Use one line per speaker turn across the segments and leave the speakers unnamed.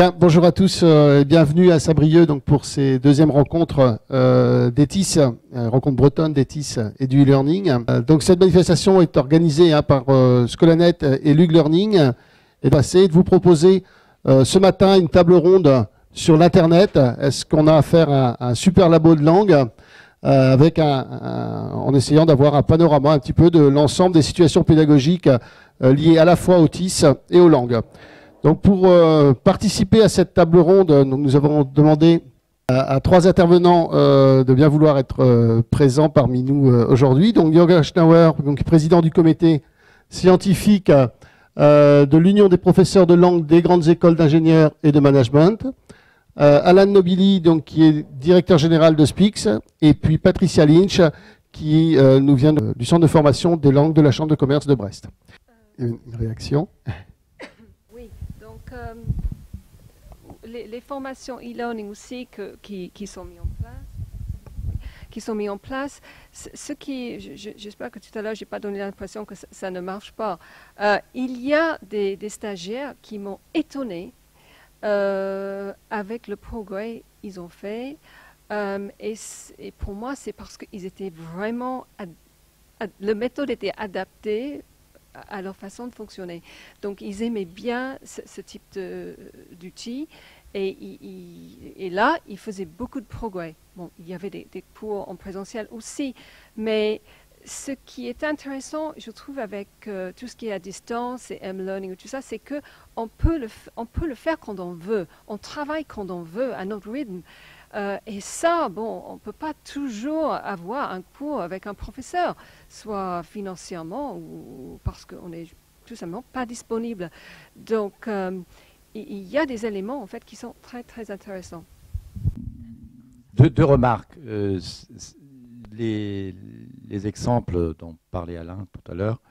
Bien, bonjour à tous et bienvenue à Sabrieux donc pour ces deuxièmes rencontres d'ETIS, rencontre bretonne d'ETIS et du e-learning. Donc cette manifestation est organisée par Scolanet et Lug Learning et de vous proposer ce matin une table ronde sur l'Internet. Est-ce qu'on a affaire à un super labo de langue avec en essayant d'avoir un panorama un petit peu de l'ensemble des situations pédagogiques liées à la fois au TIS et aux langues. Donc pour participer à cette table ronde, nous avons demandé à trois intervenants de bien vouloir être présents parmi nous aujourd'hui. Donc Jürgen Schnauer, donc président du comité scientifique de l'Union des professeurs de langue des grandes écoles d'ingénieurs et de management. Alan Nobili, donc, qui est directeur général de SPIX, et puis Patricia Lynch, qui nous vient du centre de formation des langues de la Chambre de commerce de Brest. Une réaction?
Les formations e-learning aussi qui sont mises en place, ce qui, j'espère que tout à l'heure j'ai pas donné l'impression que ça ne marche pas. Il y a des stagiaires qui m'ont étonné avec le progrès qu'ils ont fait, et pour moi c'est parce qu'ils étaient vraiment, la méthode était adaptée à leur façon de fonctionner. Donc, ils aimaient bien ce type d'outils et là, ils faisaient beaucoup de progrès. Bon, il y avait des cours en présentiel aussi, mais ce qui est intéressant, je trouve, avec tout ce qui est à distance et M-learning et tout ça, c'est qu'on peut le faire quand on veut. On travaille quand on veut, à notre rythme. Et ça, bon, on ne peut pas toujours avoir un cours avec un professeur, soit financièrement ou parce qu'on n'est tout simplement pas disponible. Donc, il y a des éléments, en fait, qui sont très, très intéressants.
Deux remarques. Les exemples dont parlait Alain tout à l'heure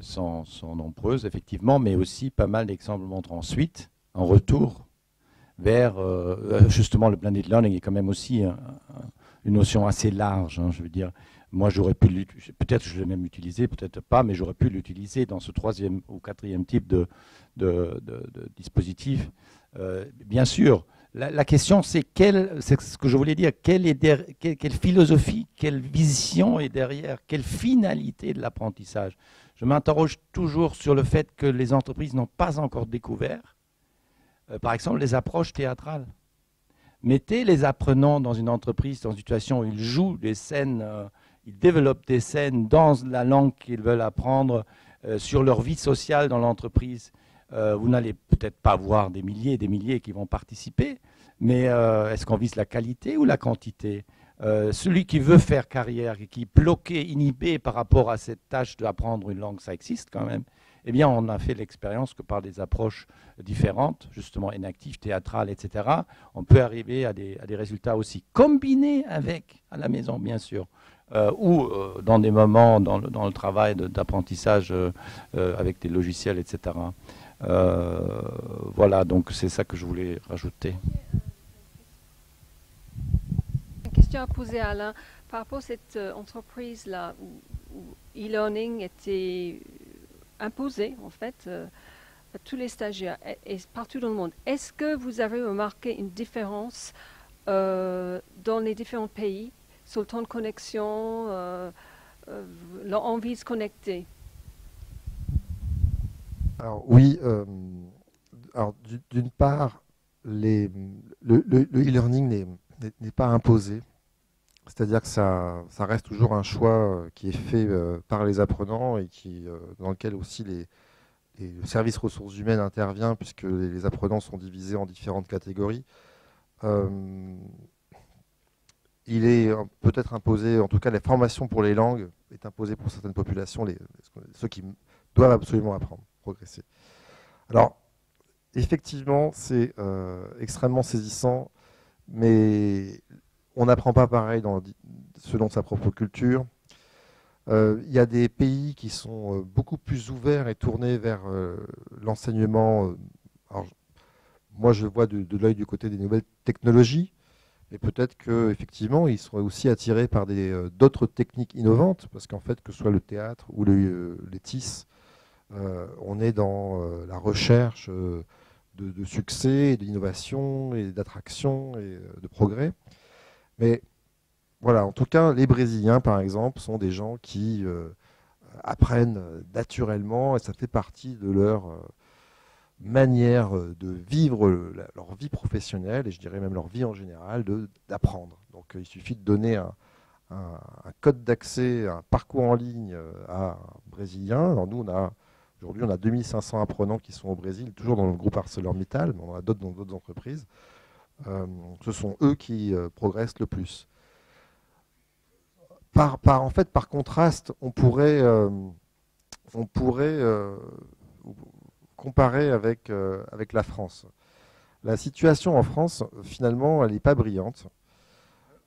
sont nombreux, effectivement, mais aussi pas mal d'exemples montrent ensuite, en retour, vers justement le blended learning est quand même aussi une notion assez large. Hein, je veux dire, moi j'aurais pu peut-être je l'ai même utilisé, peut-être pas, mais j'aurais pu l'utiliser dans ce troisième ou quatrième type de dispositif. Bien sûr, la question c'est ce que je voulais dire, quelle philosophie, quelle vision est derrière, quelle finalité de l'apprentissage. Je m'interroge toujours sur le fait que les entreprises n'ont pas encore découvert par exemple, les approches théâtrales. Mettez les apprenants dans une entreprise, dans une situation où ils jouent des scènes, ils développent des scènes dans la langue qu'ils veulent apprendre, sur leur vie sociale dans l'entreprise. Vous n'allez peut-être pas voir des milliers qui vont participer, mais est-ce qu'on vise la qualité ou la quantité? Celui qui veut faire carrière et qui est bloqué, inhibé par rapport à cette tâche d'apprendre une langue, ça existe quand même. Eh bien, on a fait l'expérience que par des approches différentes, justement inactives, théâtrales, etc., on peut arriver à des résultats aussi combinés avec, à la maison, bien sûr, ou dans des moments, dans le travail d'apprentissage avec des logiciels, etc. Voilà, donc c'est ça que je voulais rajouter.
Une question à poser à Alain. Par rapport à cette entreprise-là, où e-learning était imposé, en fait, à tous les stagiaires et partout dans le monde. Est-ce que vous avez remarqué une différence dans les différents pays sur le temps de connexion, leur envie de se connecter?
Alors oui, d'une part, le e-learning n'est pas imposé. C'est-à-dire que ça reste toujours un choix qui est fait par les apprenants et dans lequel aussi le service ressources humaines intervient puisque les apprenants sont divisés en différentes catégories. Il est peut-être imposé, en tout cas la formation pour les langues est imposée pour certaines populations, ceux qui doivent absolument apprendre, progresser. Alors, effectivement, c'est extrêmement saisissant, mais on n'apprend pas pareil selon sa propre culture. Il y a des pays qui sont beaucoup plus ouverts et tournés vers l'enseignement. Moi, je vois de l'œil du côté des nouvelles technologies, et peut-être qu'effectivement, ils seraient aussi attirés par d'autres techniques innovantes, parce qu'en fait, que ce soit le théâtre ou les TIS, on est dans la recherche de succès, d'innovation et d'attraction et de progrès. Mais voilà, en tout cas, les Brésiliens, par exemple, sont des gens qui apprennent naturellement, et ça fait partie de leur manière de vivre leur vie professionnelle, et je dirais même leur vie en général, d'apprendre. Donc il suffit de donner un code d'accès, un parcours en ligne à un Brésilien. Alors nous, aujourd'hui, on a 2500 apprenants qui sont au Brésil, toujours dans le groupe ArcelorMittal, mais on en a d'autres dans d'autres entreprises. Ce sont eux qui progressent le plus. En fait, par contraste, on pourrait comparer avec la France. La situation en France, finalement, elle n'est pas brillante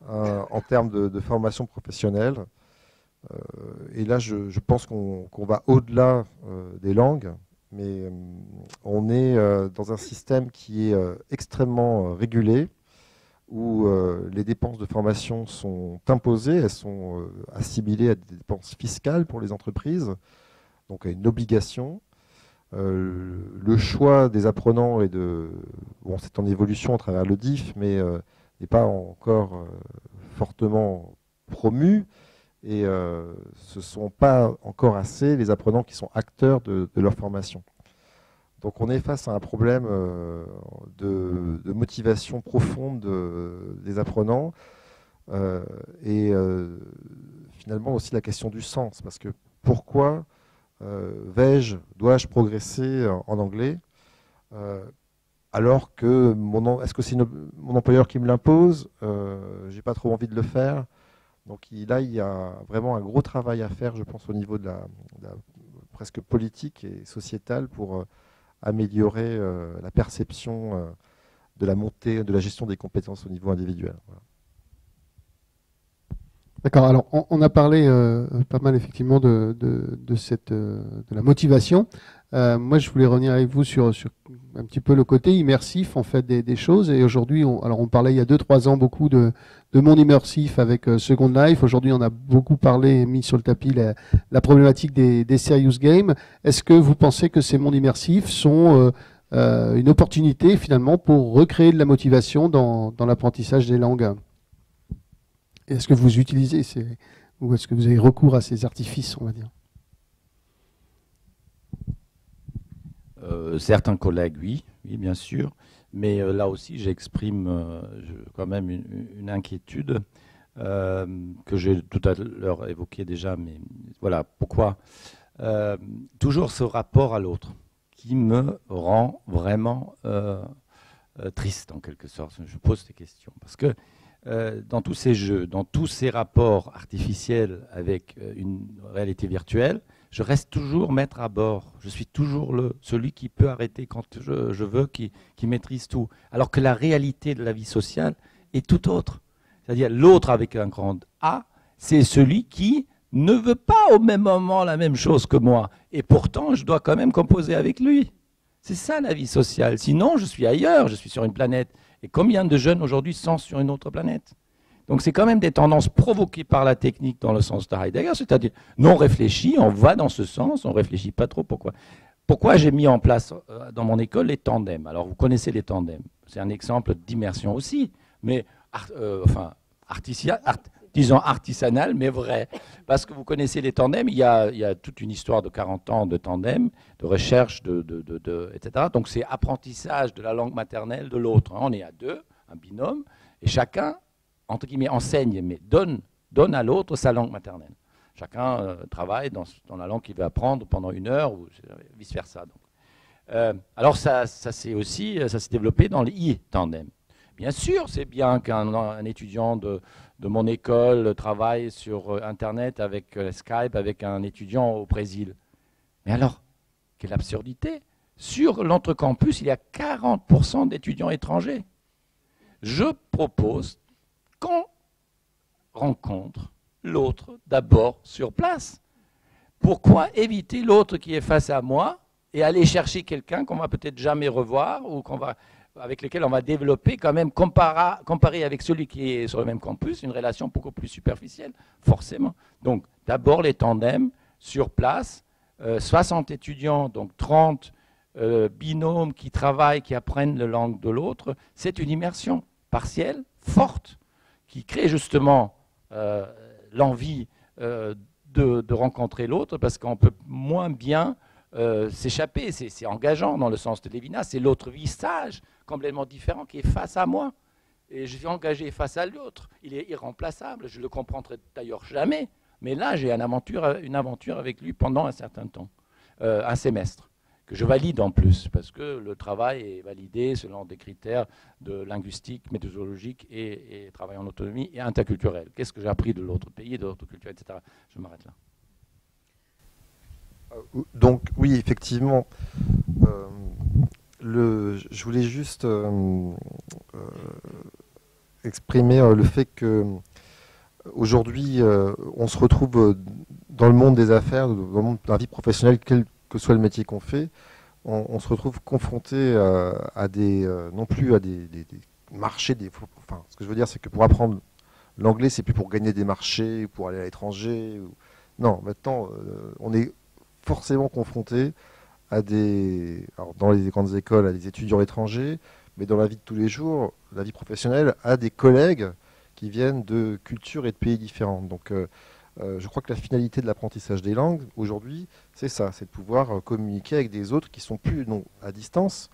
en termes de formation professionnelle. Et là, je pense qu'on va au-delà des langues, mais on est dans un système qui est extrêmement régulé, où les dépenses de formation sont imposées, elles sont assimilées à des dépenses fiscales pour les entreprises, donc à une obligation. Le choix des apprenants bon, c'est en évolution à travers le DIF, mais n'est pas encore fortement promu, et ce ne sont pas encore assez les apprenants qui sont acteurs de leur formation. Donc on est face à un problème de motivation profonde des apprenants et finalement aussi la question du sens. Parce que pourquoi dois-je progresser en anglais alors que est-ce que c'est mon employeur qui me l'impose? J'ai pas trop envie de le faire. Donc là, il y a vraiment un gros travail à faire, je pense, au niveau de la presque politique et sociétale pour améliorer la perception de la montée, de la gestion des compétences au niveau individuel. Voilà.
D'accord, alors on a parlé pas mal effectivement de la motivation. Moi je voulais revenir avec vous sur un petit peu le côté immersif en fait des choses. Et aujourd'hui, on parlait il y a 2-3 ans beaucoup de monde immersif avec Second Life. Aujourd'hui on a beaucoup parlé, mis sur le tapis la problématique des serious games. Est-ce que vous pensez que ces mondes immersifs sont une opportunité finalement pour recréer de la motivation dans l'apprentissage des langues ? Est-ce que vous utilisez ou est-ce que vous avez recours à ces artifices, on va dire?
Certains collègues, oui, bien sûr. Mais là aussi, j'exprime quand même une inquiétude que j'ai tout à l'heure évoquée déjà. Mais voilà, pourquoi toujours ce rapport à l'autre qui me rend vraiment triste, en quelque sorte. Je pose ces questions. Parce que dans tous ces jeux, dans tous ces rapports artificiels avec une réalité virtuelle, je reste toujours maître à bord. Je suis toujours celui qui peut arrêter quand je veux, qui maîtrise tout. Alors que la réalité de la vie sociale est tout autre. C'est-à-dire l'autre avec un grand A, c'est celui qui ne veut pas au même moment la même chose que moi. Et pourtant, je dois quand même composer avec lui. C'est ça la vie sociale. Sinon, je suis ailleurs, je suis sur une planète. Et combien de jeunes aujourd'hui sont sur une autre planète? Donc c'est quand même des tendances provoquées par la technique dans le sens de Heidegger, c'est-à-dire non réfléchi, on va dans ce sens, on ne réfléchit pas trop. Pourquoi j'ai mis en place dans mon école les tandems? Alors vous connaissez les tandems, c'est un exemple d'immersion aussi, mais disons artisanal, mais vrai. Parce que vous connaissez les tandems, il y a toute une histoire de 40 ans de tandem, de recherche, etc. Donc c'est apprentissage de la langue maternelle de l'autre. On est à deux, un binôme, et chacun, entre guillemets, enseigne, mais donne à l'autre sa langue maternelle. Chacun travaille dans la langue qu'il veut apprendre pendant 1 heure, ou vice-versa. Alors ça s'est développé dans les e-tandem. Bien sûr, c'est bien qu'un étudiant de mon école travaille sur Internet avec Skype, avec un étudiant au Brésil. Mais alors, quelle absurdité! Sur l'entrecampus, il y a 40% d'étudiants étrangers. Je propose qu'on rencontre l'autre d'abord sur place. Pourquoi éviter l'autre qui est face à moi et aller chercher quelqu'un qu'on va peut-être jamais revoir ou avec lequel on va développer quand même, comparé avec celui qui est sur le même campus, une relation beaucoup plus superficielle, forcément. Donc d'abord les tandems sur place, 60 étudiants, donc 30 binômes qui travaillent, qui apprennent la langue de l'autre, c'est une immersion partielle, forte, qui crée justement l'envie de rencontrer l'autre, parce qu'on peut moins bien s'échapper. C'est engageant dans le sens de Lévinas, c'est l'autre visage complètement différent qui est face à moi. Et je suis engagé face à l'autre. Il est irremplaçable, je ne le comprendrai d'ailleurs jamais. Mais là, j'ai une aventure avec lui pendant un certain temps, un semestre, que je valide en plus, parce que le travail est validé selon des critères de linguistique, méthodologique et travail en autonomie et interculturel. Qu'est-ce que j'ai appris de l'autre pays, de l'autre culture, etc. Je m'arrête là.
Donc oui, effectivement, je voulais juste exprimer le fait que aujourd'hui, on se retrouve dans le monde des affaires, dans le monde de la vie professionnelle, quel que soit le métier qu'on fait, on se retrouve confronté à non plus à des marchés. Enfin, ce que je veux dire, c'est que pour apprendre l'anglais, c'est plus pour gagner des marchés, pour aller à l'étranger. Non, maintenant, on est forcément confronté à alors dans les grandes écoles, à des étudiants étrangers, mais dans la vie de tous les jours, la vie professionnelle, à des collègues qui viennent de cultures et de pays différents. Donc, je crois que la finalité de l'apprentissage des langues, aujourd'hui, c'est ça, c'est de pouvoir communiquer avec des autres qui sont plus à distance,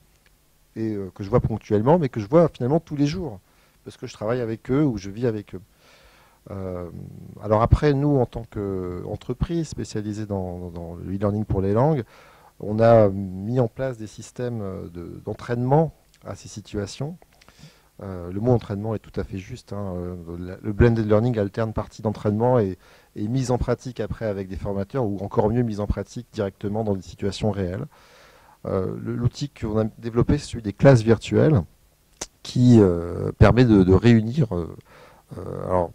et que je vois ponctuellement, mais que je vois finalement tous les jours, parce que je travaille avec eux ou je vis avec eux. Alors après, nous, en tant qu'entreprise spécialisée dans le e-learning pour les langues, on a mis en place des systèmes d'entraînement à ces situations. Le mot entraînement est tout à fait juste. Le blended learning alterne partie d'entraînement et mise en pratique après avec des formateurs, ou encore mieux mise en pratique directement dans des situations réelles. L'outil qu'on a développé, c'est celui des classes virtuelles, qui permet de réunir alors,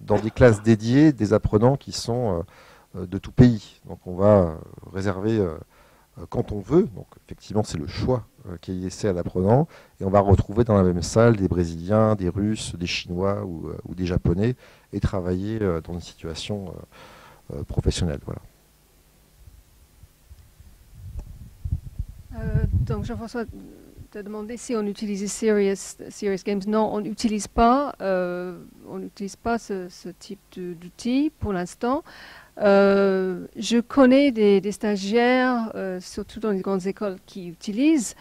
dans des classes dédiées des apprenants qui sont de tout pays. Donc on va réserver quand on veut, donc effectivement c'est le choix qui est laissé à l'apprenant, et on va retrouver dans la même salle des Brésiliens, des Russes, des Chinois ou des Japonais, et travailler dans une situation professionnelle. Voilà.
Donc Jean-François t'a demandé si on utilisait Serious Games. Non, on n'utilise pas ce type d'outil pour l'instant. Je connais des stagiaires, surtout dans les grandes écoles, qui utilisent.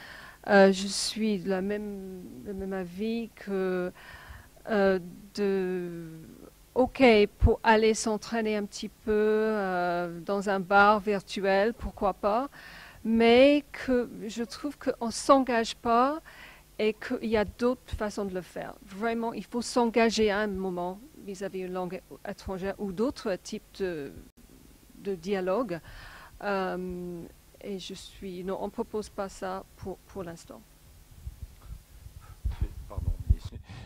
Je suis de même avis que OK, pour aller s'entraîner un petit peu dans un bar virtuel, pourquoi pas, mais que je trouve qu'on ne s'engage pas et qu'il y a d'autres façons de le faire. Vraiment, il faut s'engager à un moment vis-à-vis une langue étrangère ou d'autres types de dialogue. Et non, on ne propose pas ça pour l'instant.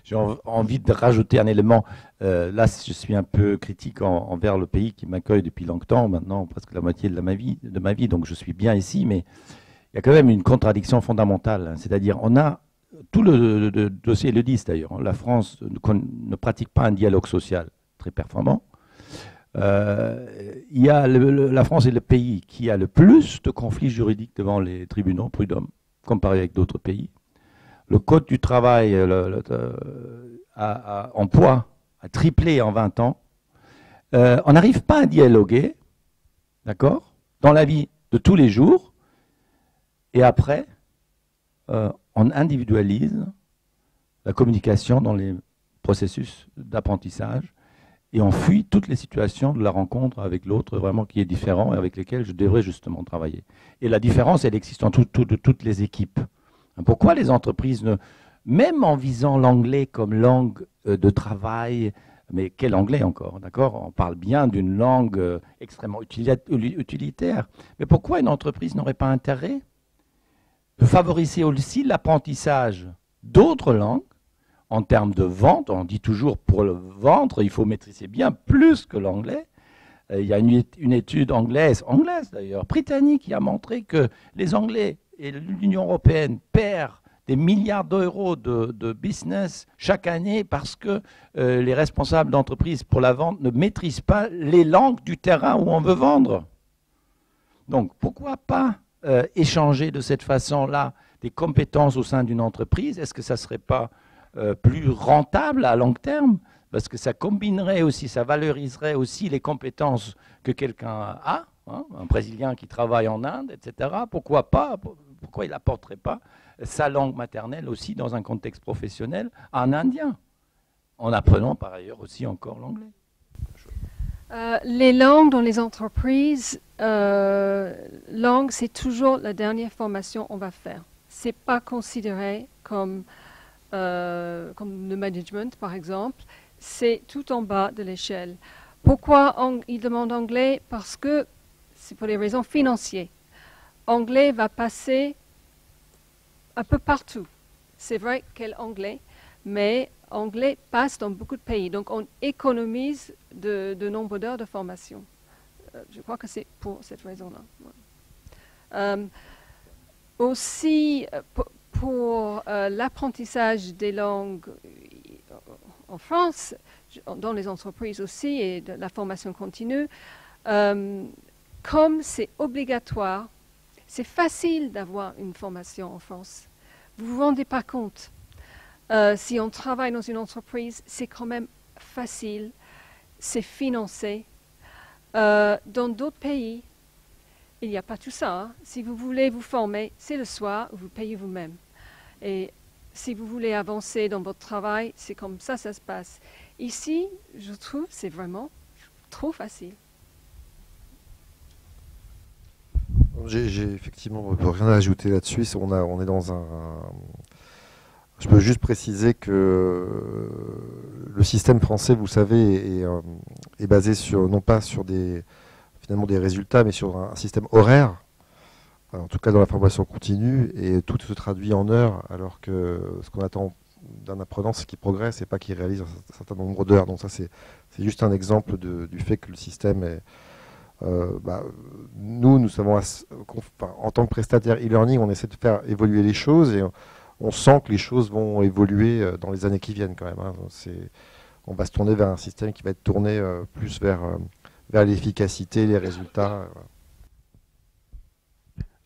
J'ai envie de rajouter un élément. Là, je suis un peu critique envers le pays qui m'accueille depuis longtemps, maintenant presque la moitié de ma vie, donc je suis bien ici, mais il y a quand même une contradiction fondamentale. C'est-à-dire, on a, tout le dossier le dit d'ailleurs, la France ne pratique pas un dialogue social très performant. La France est le pays qui a le plus de conflits juridiques devant les tribunaux prud'hommes, comparé avec d'autres pays. Le code du travail en poids a triplé en 20 ans. On n'arrive pas à dialoguer, d'accord, dans la vie de tous les jours. Et après, on individualise la communication dans les processus d'apprentisse et on fuit toutes les situations de la rencontre avec l'autre vraiment qui est différent et avec lesquelles je devrais justement travailler. Et la différence, elle existe en toutes les équipes. Pourquoi les entreprises, même en visant l'anglais comme langue de travail, mais quel anglais encore, d'accord? On parle bien d'une langue extrêmement utilitaire. Mais pourquoi une entreprise n'aurait pas intérêt de favoriser aussi l'apprentissage d'autres langues en termes de vente? On dit toujours pour le vendre, il faut maîtriser bien plus que l'anglais. Il y a une étude anglaise d'ailleurs, britannique, qui a montré que les Anglais et l'Union européenne perdent des milliards d'euros de business chaque année parce que les responsables d'entreprises pour la vente ne maîtrisent pas les langues du terrain où on veut vendre. Donc pourquoi pas échanger de cette façon-là des compétences au sein d'une entreprise? Est-ce que ça ne serait pas plus rentable à long terme? Parce que ça combinerait aussi, ça valoriserait aussi les compétences que quelqu'un a, hein, un Brésilien qui travaille en Inde, etc. Pourquoi pas? Pourquoi il n'apporterait pas sa langue maternelle aussi dans un contexte professionnel à un Indien, en apprenant par ailleurs aussi encore l'anglais?
Les langues dans les entreprises, langue, c'est toujours la dernière formation qu'on va faire. C'est pas considéré comme le management, par exemple. C'est tout en bas de l'échelle. Pourquoi ils demandent anglais? Parce que c'est pour des raisons financières. Anglais va passer un peu partout. C'est vrai qu'elle anglais, mais anglais passe dans beaucoup de pays. Donc on économise de nombre d'heures de formation. Je crois que c'est pour cette raison-là. Aussi, pour l'apprentissage des langues en France, dans les entreprises aussi, et de la formation continue, comme c'est obligatoire, c'est facile d'avoir une formation en France. Vous ne vous rendez pas compte. Si on travaille dans une entreprise, c'est quand même facile, c'est financé. Dans d'autres pays, il n'y a pas tout ça. Hein. Si vous voulez vous former, c'est le soir, vous payez vous-même. Et si vous voulez avancer dans votre travail, c'est comme ça se passe. Ici, je trouve, c'est vraiment trop facile.
J'ai effectivement rien à ajouter là-dessus. On est dans un... Je peux juste préciser que le système français, vous savez, est basé sur, non pas sur finalement des résultats, mais sur un système horaire, en tout cas dans la formation continue, et tout se traduit en heures, alors que ce qu'on attend d'un apprenant, c'est qu'il progresse et pas qu'il réalise un certain nombre d'heures. Donc ça, c'est juste un exemple du fait que le système est... nous savons, en tant que prestataire e-learning, on essaie de faire évoluer les choses et on sent que les choses vont évoluer dans les années qui viennent quand même. Hein. On va se tourner vers un système qui va être tourné plus vers l'efficacité, les résultats.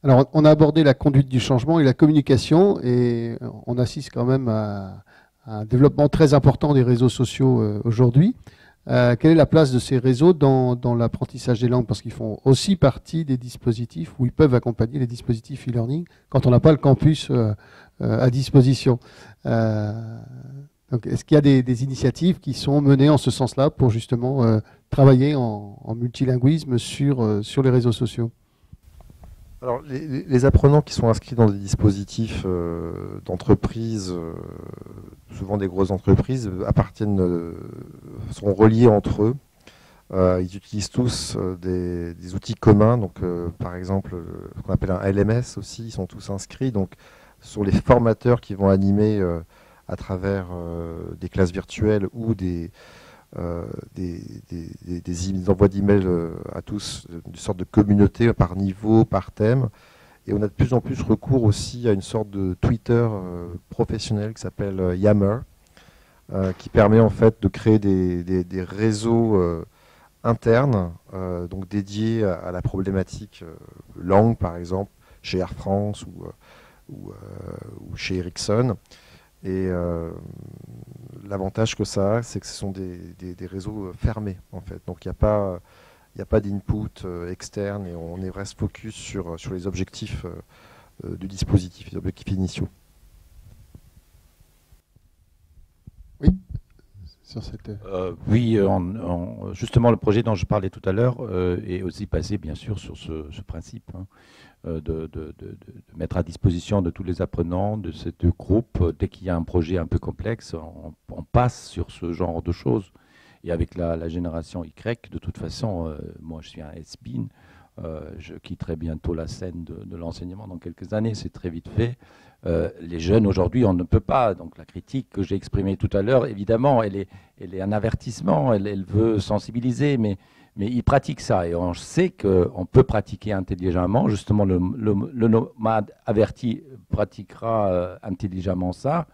Alors, on a abordé la conduite du changement et la communication, et on assiste quand même à un développement très important des réseaux sociaux aujourd'hui. Quelle est la place de ces réseaux dans l'apprentissage des langues? Parce qu'ils font aussi partie des dispositifs où ils peuvent accompagner les dispositifs e-learning quand on n'a pas le campus à disposition. Donc, est-ce qu'il y a des initiatives qui sont menées en ce sens-là pour justement travailler en multilinguisme sur les réseaux sociaux?
Alors, les apprenants qui sont inscrits dans des dispositifs d'entreprise, souvent des grosses entreprises, sont reliés entre eux. Ils utilisent tous des outils communs. Donc, par exemple, ce qu'on appelle un LMS aussi, ils sont tous inscrits. Donc, ce sont les formateurs qui vont animer à travers des classes virtuelles ou des envois d'emails à tous, une sorte de communauté par niveau, par thème. Et on a de plus en plus recours aussi à une sorte de Twitter professionnel qui s'appelle Yammer, qui permet en fait de créer des réseaux internes, donc dédiés à la problématique langue, par exemple, chez Air France ou chez Ericsson. Et l'avantage que ça a, c'est que ce sont des réseaux fermés, en fait. Donc il n'y a pas d'input externe et on reste focus sur les objectifs du dispositif, les objectifs initiaux.
Oui, sur cette...
Oui, justement, le projet dont je parlais tout à l'heure est aussi basé, bien sûr, sur ce principe. Hein. De mettre à disposition de tous les apprenants de ces deux groupes. Dès qu'il y a un projet un peu complexe, on passe sur ce genre de choses. Et avec la génération Y, de toute façon, moi je suis un has-been, je quitterai bientôt la scène de l'enseignement dans quelques années, c'est très vite fait. Les jeunes aujourd'hui, on ne peut pas. Donc la critique que j'ai exprimée tout à l'heure, évidemment, elle est un avertissement, elle veut sensibiliser, mais ils pratiquent ça et on sait qu'on peut pratiquer intelligemment. Justement, le nomade averti pratiquera intelligemment ça.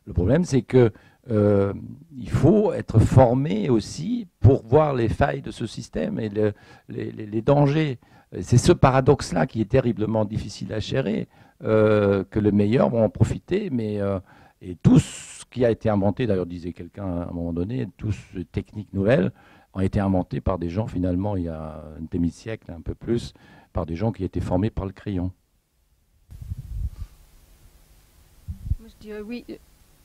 Le problème, c'est que il faut être formé aussi pour voir les failles de ce système et les dangers. C'est ce paradoxe-là qui est terriblement difficile à gérer, que les meilleurs vont en profiter, mais et tout ce qui a été inventé, d'ailleurs disait quelqu'un à un moment donné, toutes ces techniques nouvelles ont été inventées par des gens finalement il y a un demi-siècle, un peu plus, par des gens qui étaient formés par le crayon.
Moi, je dirais oui,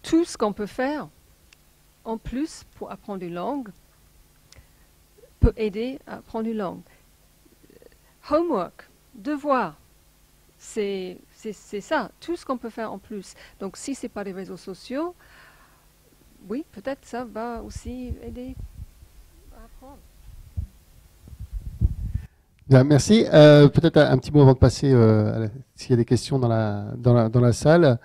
tout ce qu'on peut faire en plus pour apprendre une langue peut aider à apprendre une langue. Homework, devoir, c'est ça, tout ce qu'on peut faire en plus. Donc si ce n'est pas les réseaux sociaux, oui, peut-être ça va aussi aider à apprendre.
Bien, merci. Peut-être un petit mot avant de passer, s'il y a des questions dans la salle.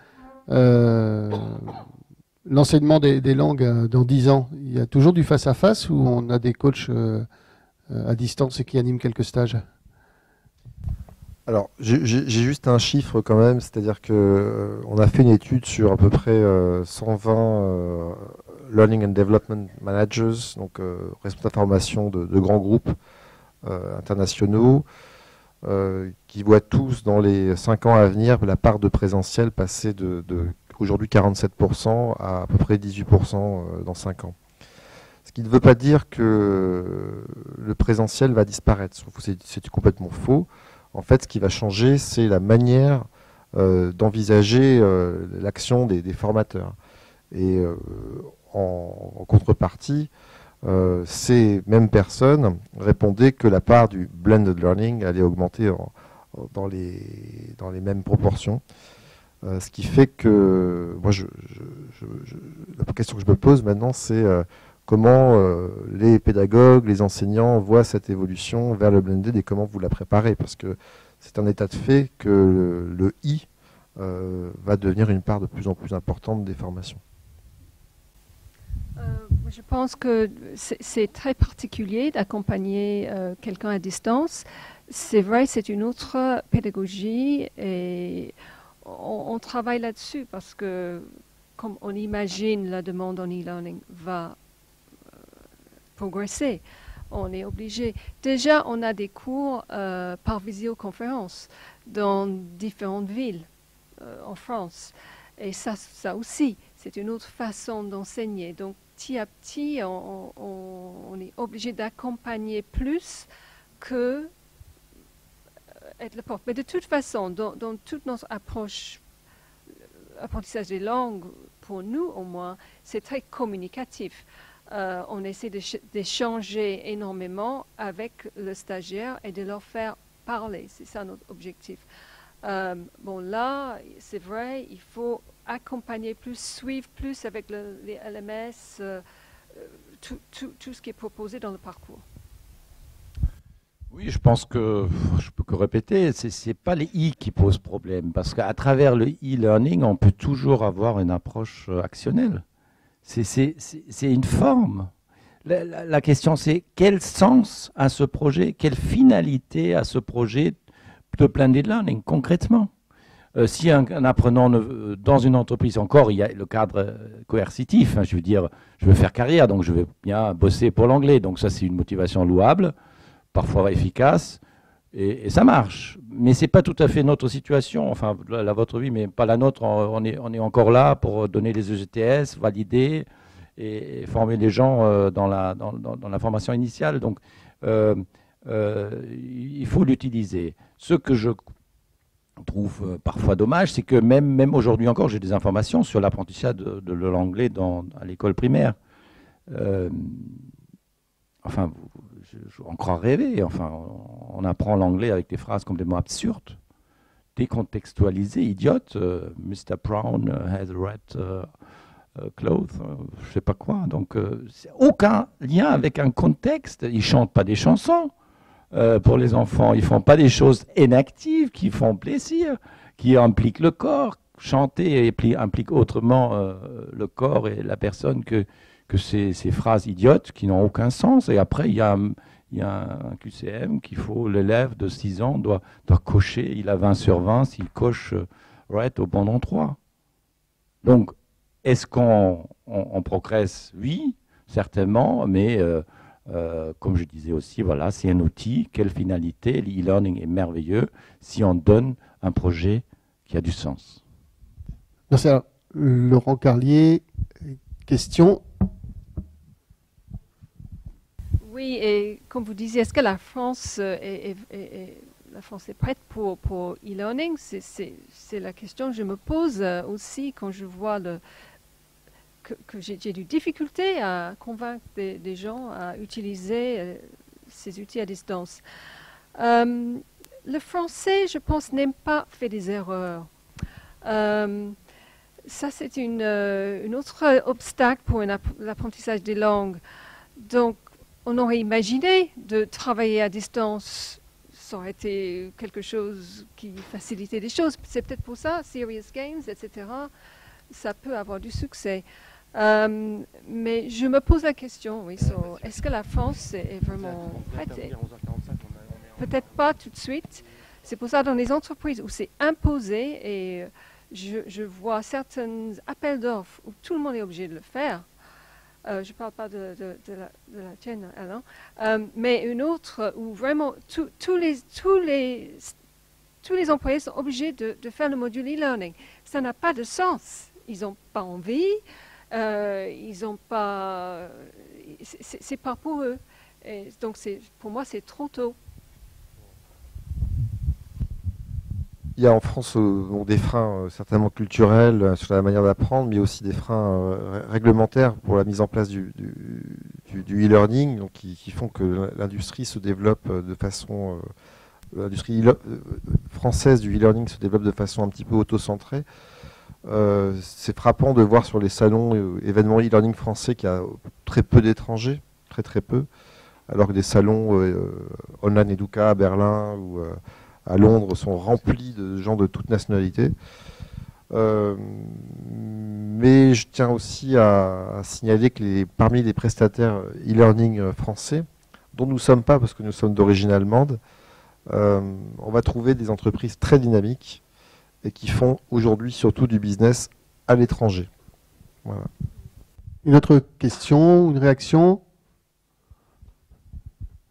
L'enseignement des langues dans 10 ans, il y a toujours du face-à-face ou on a des coachs à distance qui animent quelques stages?
Alors, j'ai juste un chiffre quand même, c'est-à-dire que on a fait une étude sur à peu près 120 Learning and Development Managers, donc responsables de formation de grands groupes internationaux, qui voient tous dans les 5 ans à venir la part de présentiel passer de aujourd'hui 47% à peu près 18% dans 5 ans. Ce qui ne veut pas dire que le présentiel va disparaître, c'est complètement faux. En fait, ce qui va changer, c'est la manière d'envisager l'action des formateurs. Et en contrepartie, ces mêmes personnes répondaient que la part du blended learning allait augmenter dans les mêmes proportions. Ce qui fait que moi, la question que je me pose maintenant, c'est comment les pédagogues, les enseignants voient cette évolution vers le blended et comment vous la préparez, parce que c'est un état de fait que le I va devenir une part de plus en plus importante des formations.
Je pense que c'est très particulier d'accompagner quelqu'un à distance. C'est vrai, c'est une autre pédagogie et on travaille là-dessus parce que, comme on imagine, la demande en e-learning va progresser. On est obligé. Déjà, on a des cours par visioconférence dans différentes villes en France. Et ça aussi, c'est une autre façon d'enseigner. Donc, petit à petit, on est obligé d'accompagner plus que être le porte. Mais de toute façon, dans toute notre approche, apprentissage des langues, pour nous au moins, c'est très communicatif. On essaie d'échanger énormément avec le stagiaire et de leur faire parler. C'est ça notre objectif. Bon, là, c'est vrai, il faut accompagner plus, suivre plus avec les LMS, tout ce qui est proposé dans le parcours.
Oui, je pense que je peux que répéter, ce n'est pas les I qui posent problème, parce qu'à travers le e-learning, on peut toujours avoir une approche actionnelle. C'est une forme. La question, c'est quel sens a ce projet, quelle finalité a ce projet de blended learning, concrètement. Si un apprenant dans une entreprise, encore, il y a le cadre coercitif, hein, je veux dire, je veux faire carrière, donc je veux bien bosser pour l'anglais, donc ça c'est une motivation louable, parfois efficace, et ça marche. Mais ce n'est pas tout à fait notre situation, enfin la vôtre oui, mais pas la nôtre. On est encore là pour donner les EGTS, valider et former les gens dans la formation initiale. Donc il faut l'utiliser. Ce que je trouve parfois dommage, c'est que même aujourd'hui encore, j'ai des informations sur l'apprentissage de l'anglais à l'école primaire. Enfin, on croit rêver. Enfin, on apprend l'anglais avec des phrases complètement absurdes, décontextualisées, idiotes. Mr. Brown has red clothes, je ne sais pas quoi. Donc, aucun lien avec un contexte. Ils ne chantent pas des chansons pour les enfants. Ils ne font pas des choses inactives qui font plaisir, qui impliquent le corps. Chanter implique autrement le corps et la personne que ces phrases idiotes qui n'ont aucun sens. Et après, il y a un QCM qu'il faut, l'élève de 6 ans doit cocher, il a 20 sur 20 s'il coche right au bon endroit. Donc, Est-ce qu'on progresse? Oui, certainement, mais comme je disais aussi, voilà, c'est un outil. Quelle finalité? L'e-learning est merveilleux si on donne un projet qui a du sens.
Merci. Alors, Laurent Carlier, question.
Oui, et comme vous disiez, est-ce que la France est prête pour e-learning? C'est la question que je me pose aussi quand je vois que j'ai des difficultés à convaincre des gens à utiliser ces outils à distance. Le français, je pense, n'aime pas faire des erreurs. Ça, c'est une autre obstacle pour l'apprentissage des langues. Donc, on aurait imaginé de travailler à distance. Ça aurait été quelque chose qui facilitait les choses. C'est peut-être pour ça, Serious Games, etc., ça peut avoir du succès. Mais je me pose la question, oui, est-ce que la France est vraiment prête? Peut-être pas tout de suite. C'est pour ça, dans les entreprises où c'est imposé, et je vois certains appels d'offres où tout le monde est obligé de le faire. Je ne parle pas de la tienne, Alain, mais une autre où vraiment tous les employés sont obligés de faire le module e-learning. Ça n'a pas de sens. Ils n'ont pas envie, ils n'ont pas... C'est pas pour eux. Et donc pour moi, c'est trop tôt.
Il y a en France des freins certainement culturels sur la manière d'apprendre, mais aussi des freins réglementaires pour la mise en place du e-learning, donc qui font que l'industrie se développe de façon... l'industrie française du e-learning se développe de façon un petit peu auto-centrée. C'est frappant de voir sur les salons événements e-learning français qu'il y a très peu d'étrangers, très peu, alors que des salons Online Educa à Berlin ou à Londres sont remplis de gens de toutes nationalités. Mais je tiens aussi à signaler que parmi les prestataires e-learning français, dont nous ne sommes pas parce que nous sommes d'origine allemande, on va trouver des entreprises très dynamiques et qui font aujourd'hui surtout du business à l'étranger. Voilà.
Une autre question, une réaction?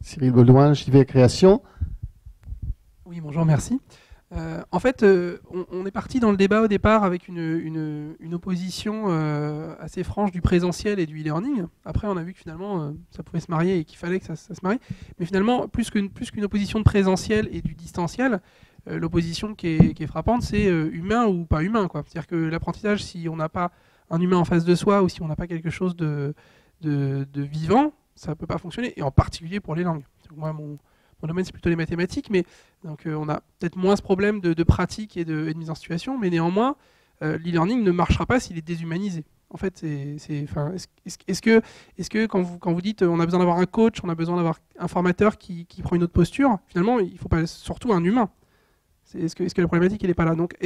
Cyril Baudouin, JV Création.
Oui, bonjour, merci. En fait, on est parti dans le débat au départ avec une opposition assez franche du présentiel et du e-learning. Après, on a vu que finalement, ça pouvait se marier et qu'il fallait que ça se marie. Mais finalement, plus qu'une opposition de présentiel et du distanciel, l'opposition qui est frappante, c'est humain ou pas humain, quoi. C'est-à-dire que l'apprentissage, si on n'a pas un humain en face de soi ou si on n'a pas quelque chose de vivant, ça ne peut pas fonctionner. Et en particulier pour les langues. Donc, moi, mon domaine, c'est plutôt les mathématiques, mais donc, on a peut-être moins ce problème de pratique et de mise en situation, mais néanmoins, l'e-learning ne marchera pas s'il est déshumanisé. En fait, est-ce que quand vous dites on a besoin d'avoir un coach, on a besoin d'avoir un formateur qui prend une autre posture, finalement, il ne faut pas surtout un humain. Est-ce que la problématique n'est pas là? Donc,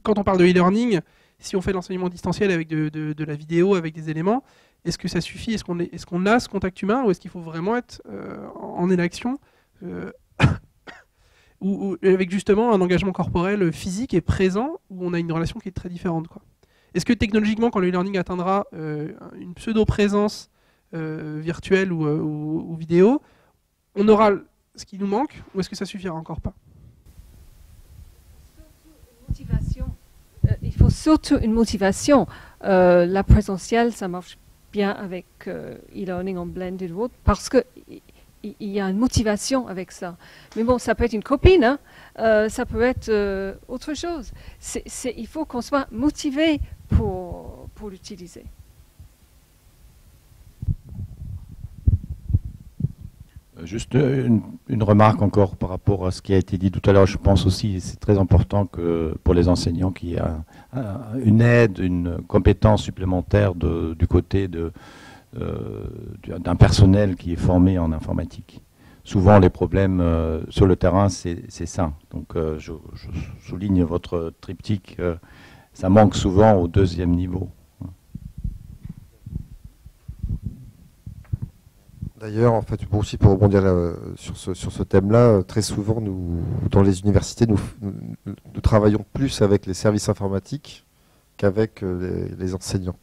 quand on parle de e-learning, si on fait de l'enseignement distanciel avec de la vidéo, avec des éléments, est-ce que ça suffit? Est-ce qu'on a ce contact humain ou est-ce qu'il faut vraiment être en élection ou avec justement un engagement corporel physique et présent où on a une relation qui est très différente, quoi. Est-ce que technologiquement, quand le e-learning atteindra une pseudo-présence virtuelle ou vidéo, on aura ce qui nous manque ou est-ce que ça suffira encore pas?
Motivation. Il faut surtout une motivation. La présentielle, ça marche bien avec e-learning en blended mode parce qu'il y a une motivation avec ça. Mais bon, ça peut être une copine, hein, ça peut être autre chose. Il faut qu'on soit motivé pour l'utiliser.
Juste une remarque encore par rapport à ce qui a été dit tout à l'heure. Je pense aussi que c'est très important que pour les enseignants qu'il y ait une aide, une compétence supplémentaire du côté d'un personnel qui est formé en informatique. Souvent, les problèmes sur le terrain, c'est ça. Donc, je souligne votre triptyque. Ça manque souvent au deuxième niveau.
D'ailleurs, en fait, aussi pour rebondir sur ce thème-là, très souvent, dans les universités, nous travaillons plus avec les services informatiques qu'avec les enseignants.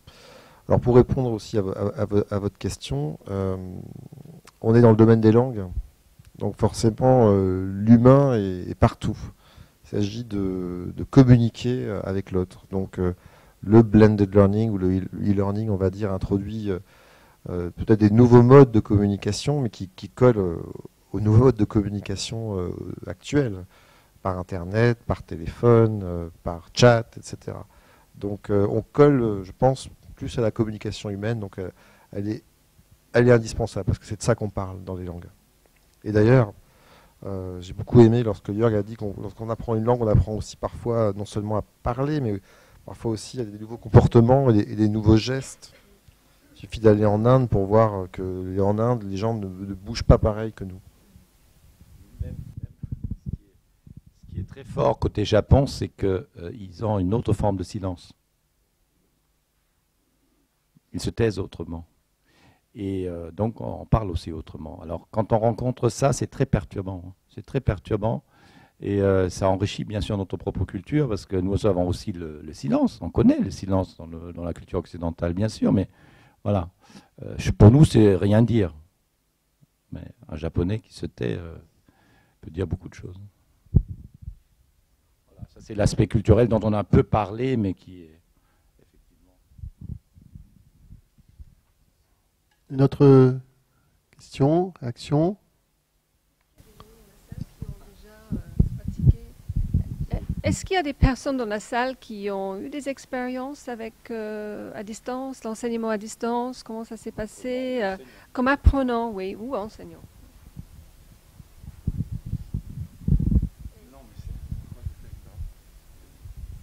Alors pour répondre aussi à votre question, on est dans le domaine des langues, donc forcément l'humain est partout. Il s'agit de communiquer avec l'autre. Donc le blended learning ou le e-learning, on va dire, introduit peut-être des nouveaux modes de communication, mais qui collent aux nouveaux modes de communication actuels, par Internet, par téléphone, par chat, etc. Donc on colle, je pense, plus à la communication humaine, donc elle est indispensable, parce que c'est de ça qu'on parle dans les langues. Et d'ailleurs, j'ai beaucoup aimé lorsque Jörg a dit qu'on lorsqu'on apprend une langue, on apprend aussi parfois non seulement à parler, mais parfois aussi à des nouveaux comportements et des nouveaux gestes. Il suffit d'aller en Inde pour voir que en Inde, les gens ne bougent pas pareil que nous.
Ce qui est très fort côté Japon, c'est qu'ils ont une autre forme de silence. Ils se taisent autrement. Et donc, on parle aussi autrement. Alors, quand on rencontre ça, c'est très perturbant. C'est très perturbant. Et ça enrichit bien sûr notre propre culture, parce que nous avons aussi le silence. On connaît le silence dans la culture occidentale, bien sûr, mais voilà. Pour nous, c'est rien dire. Mais un Japonais qui se tait peut dire beaucoup de choses. Voilà, ça, c'est l'aspect culturel dont on a un peu parlé, mais qui est effectivement...
Une autre question, réaction?
Est-ce qu'il y a des personnes dans la salle qui ont eu des expériences avec à distance, l'enseignement à distance? Comment ça s'est passé comme apprenant, oui, ou enseignant?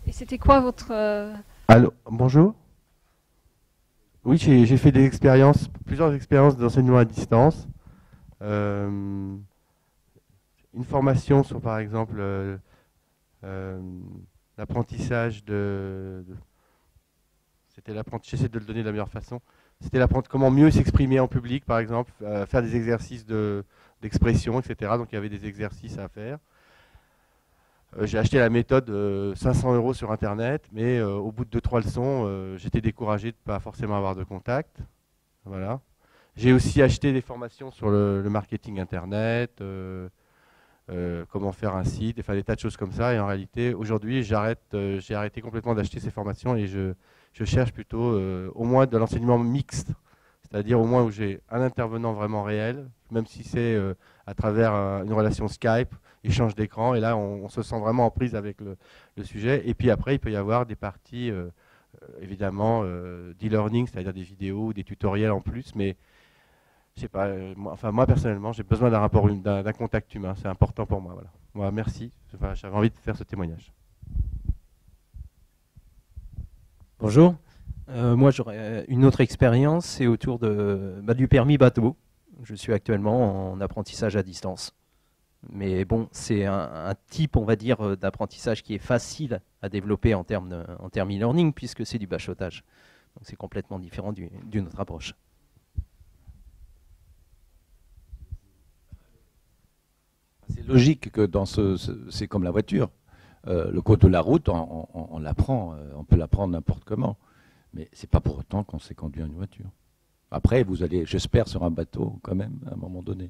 Et c'était quoi votre...
Allô, bonjour. Oui, j'ai fait plusieurs expériences d'enseignement à distance. Une formation sur, par exemple, l'apprentissage j'essaie de le donner de la meilleure façon. C'était comment mieux s'exprimer en public, par exemple, faire des exercices d'expression, etc. Donc il y avait des exercices à faire. J'ai acheté la méthode 500 € sur Internet, mais au bout de 2-3 leçons, j'étais découragé de ne pas forcément avoir de contact. Voilà. J'ai aussi acheté des formations sur le marketing Internet, comment faire un site, enfin des tas de choses comme ça. Et en réalité, aujourd'hui, j'ai arrêté complètement d'acheter ces formations et je cherche plutôt au moins de l'enseignement mixte, c'est-à-dire au moins où j'ai un intervenant vraiment réel, même si c'est à travers une relation Skype, échange d'écran, et là on se sent vraiment en prise avec le sujet. Et puis après, il peut y avoir des parties, évidemment, d'e-learning, c'est-à-dire des vidéos, des tutoriels en plus, mais je sais pas, moi personnellement, j'ai besoin d'un contact humain, c'est important pour moi. Voilà. Moi, merci, j'avais envie de faire ce témoignage.
Bonjour, moi j'aurais une autre expérience, c'est autour du permis bateau. Je suis actuellement en apprentissage à distance. Mais bon, c'est un type, on va dire, d'apprentissage qui est facile à développer en termes e-learning, puisque c'est du bachotage. Donc c'est complètement différent d'une autre approche.
C'est logique que c'est comme la voiture. Le code de la route, on l'apprend, on peut l'apprendre n'importe comment. Mais ce n'est pas pour autant qu'on sait conduire une voiture. Après, vous allez, j'espère, sur un bateau quand même, à un moment donné.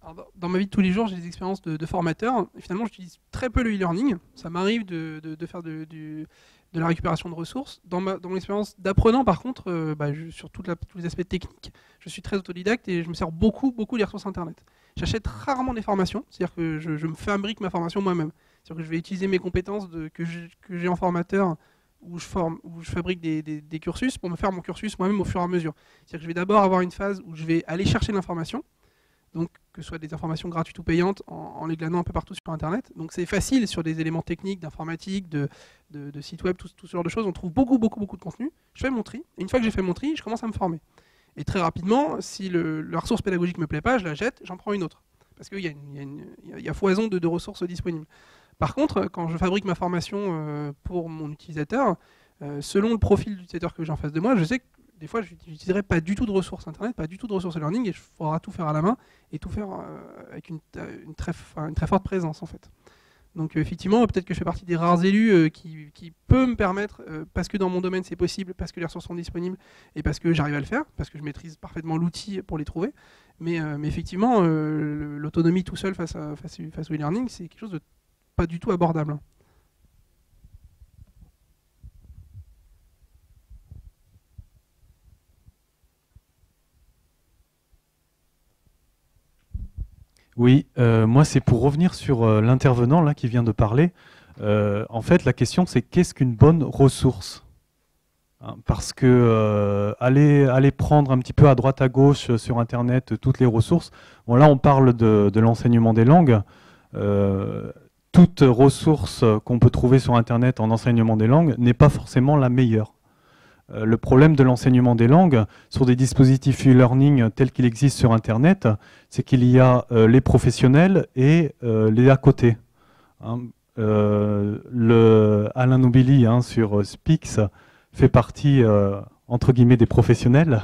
Alors, dans ma vie de tous les jours, j'ai des expériences de formateur. Et finalement, j'utilise très peu le e-learning. Ça m'arrive de faire de la récupération de ressources. Dans mon expérience d'apprenant, par contre, sur tous les aspects techniques, je suis très autodidacte et je me sers beaucoup des ressources Internet. J'achète rarement des formations, c'est-à-dire que je me fabrique ma formation moi-même. C'est-à-dire que je vais utiliser mes compétences que j'ai en formateur, où je fabrique des cursus pour me faire mon cursus moi-même au fur et à mesure. C'est-à-dire que je vais d'abord avoir une phase où je vais aller chercher l'information, donc que ce soit des informations gratuites ou payantes, en les glanant un peu partout sur Internet. Donc c'est facile sur des éléments techniques, d'informatique, de sites web, tout ce genre de choses. On trouve beaucoup de contenu. Je fais mon tri, et une fois que j'ai fait mon tri, je commence à me former. Et très rapidement, si la ressource pédagogique ne me plaît pas, je la jette, j'en prends une autre. Parce qu'il y a foison de ressources disponibles. Par contre, quand je fabrique ma formation pour mon utilisateur, selon le profil d'utilisateur que j'ai en face de moi, je sais que des fois, je n'utiliserai pas du tout de ressources Internet, pas du tout de ressources e-learning, et il faudra tout faire à la main et tout faire avec une très forte présence en fait. Donc effectivement, peut-être que je fais partie des rares élus qui peut me permettre, parce que dans mon domaine c'est possible, parce que les ressources sont disponibles et parce que j'arrive à le faire, parce que je maîtrise parfaitement l'outil pour les trouver. Mais effectivement, l'autonomie tout seul face au e-learning, c'est quelque chose de pas du tout abordable.
Oui, moi c'est pour revenir sur l'intervenant là qui vient de parler. En fait, la question c'est qu'est-ce qu'une bonne ressource? Parce que aller prendre un petit peu à droite à gauche sur Internet toutes les ressources. Bon, là on parle de l'enseignement des langues. Toute ressource qu'on peut trouver sur Internet en enseignement des langues n'est pas forcément la meilleure. Le problème de l'enseignement des langues sur des dispositifs e-learning tels qu'il existe sur Internet, c'est qu'il y a les professionnels et les à côté. Alain Nobili sur Spix fait partie, entre guillemets, des professionnels,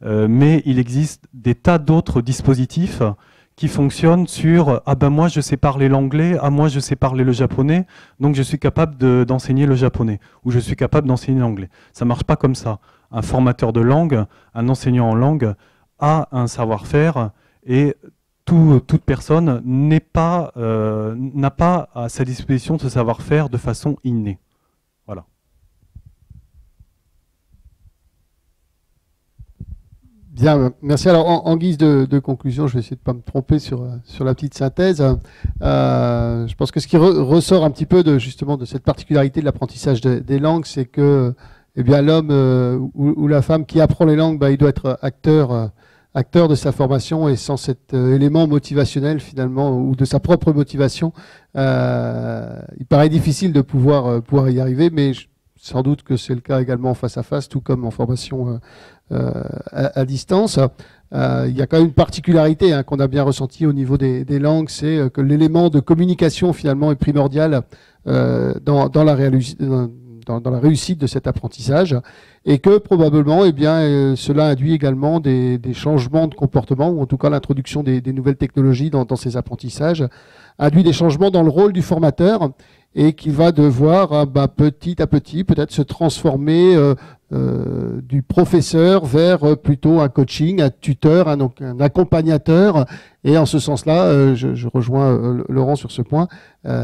mais il existe des tas d'autres dispositifs qui fonctionnent sur « Ah ben moi je sais parler l'anglais, ah moi je sais parler le japonais, donc je suis capable d'enseigner le japonais, ou je suis capable d'enseigner l'anglais ». Ça ne marche pas comme ça. Un formateur de langue, un enseignant en langue a un savoir-faire et toute personne n'a pas à sa disposition ce savoir-faire de façon innée. Voilà.
Bien, merci. Alors, en guise de conclusion, je vais essayer de ne pas me tromper sur la petite synthèse. Je pense que ce qui ressort un petit peu justement de cette particularité de l'apprentissage des langues, c'est que eh bien, l'homme ou la femme qui apprend les langues, il doit être acteur de sa formation, et sans cet élément motivationnel finalement, ou de sa propre motivation, il paraît difficile de pouvoir y arriver, mais sans doute que c'est le cas également face à face, tout comme en formation à distance. Il y a quand même une particularité qu'on a bien ressentie au niveau des langues, c'est que l'élément de communication finalement est primordial dans la réussite de cet apprentissage, et que probablement cela induit également des changements de comportement, ou en tout cas l'introduction des nouvelles technologies dans ces apprentissages induit des changements dans le rôle du formateur, et qui va devoir petit à petit peut-être se transformer du professeur vers plutôt un coaching, un tuteur, donc un accompagnateur. Et en ce sens-là, je rejoins Laurent sur ce point,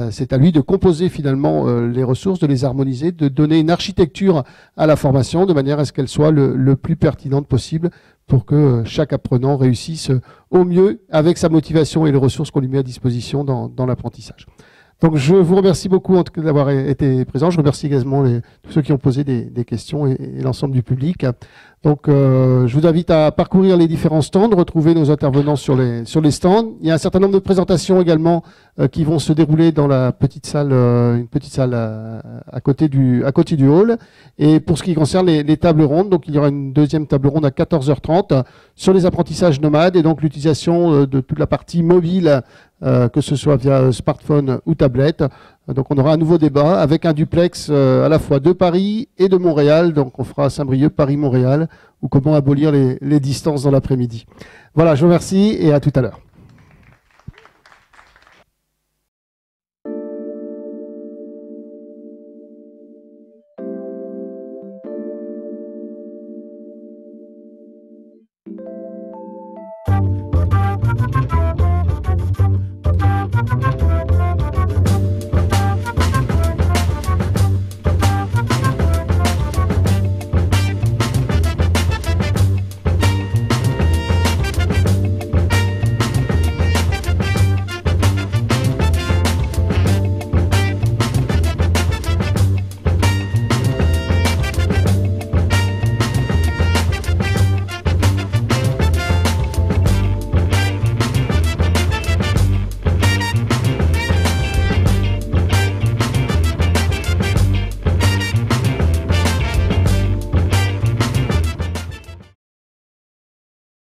c'est à lui de composer finalement les ressources, de les harmoniser, de donner une architecture à la formation de manière à ce qu'elle soit le plus pertinente possible pour que chaque apprenant réussisse au mieux avec sa motivation et les ressources qu'on lui met à disposition dans l'apprentissage. Donc je vous remercie beaucoup en tout cas d'avoir été présent. Je remercie également tous ceux qui ont posé des questions et l'ensemble du public. Donc je vous invite à parcourir les différents stands, retrouver nos intervenants sur les stands. Il y a un certain nombre de présentations également qui vont se dérouler dans la petite salle, une petite salle à côté du hall. Et pour ce qui concerne les tables rondes, donc il y aura une deuxième table ronde à 14h30 sur les apprentissages nomades, et donc l'utilisation de toute la partie mobile, que ce soit via smartphone ou tablette. Donc on aura un nouveau débat avec un duplex à la fois de Paris et de Montréal. Donc on fera Saint-Brieuc, Paris-Montréal, ou comment abolir les distances dans l'après-midi. Voilà, je vous remercie et à tout à l'heure.